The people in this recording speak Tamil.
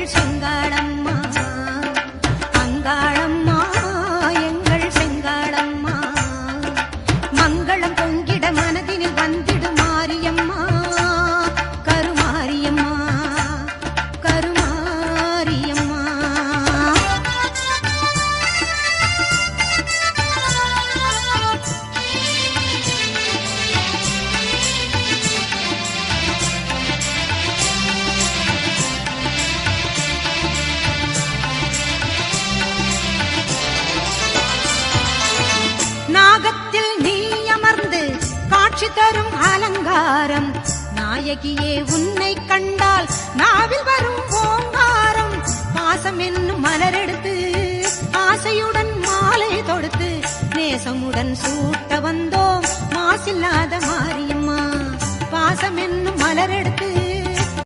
எங்கள் செங்காளம்மா, அங்காளம்மா எங்கள் செங்காளம்மா. மங்களம் பொங்கிட மனதினில் வந்திடு மாரியம்மா, கருமாரியம்மா கருமாரியம்மா. நாகத்தில் நீ அமர்ந்து காட்சி தரும் அலங்காரம், நாயகியே உன்னை கண்டால் நாவில் வரும் ஓங்காரம். பாசம் என்னும் மலரெடுத்து ஆசையுடன் மாலை தொடுத்து நேசமுடன் சூட்ட வந்தோம் மாசில்லாத மாரியம்மா. பாசம் என்னும் மலரெடுத்து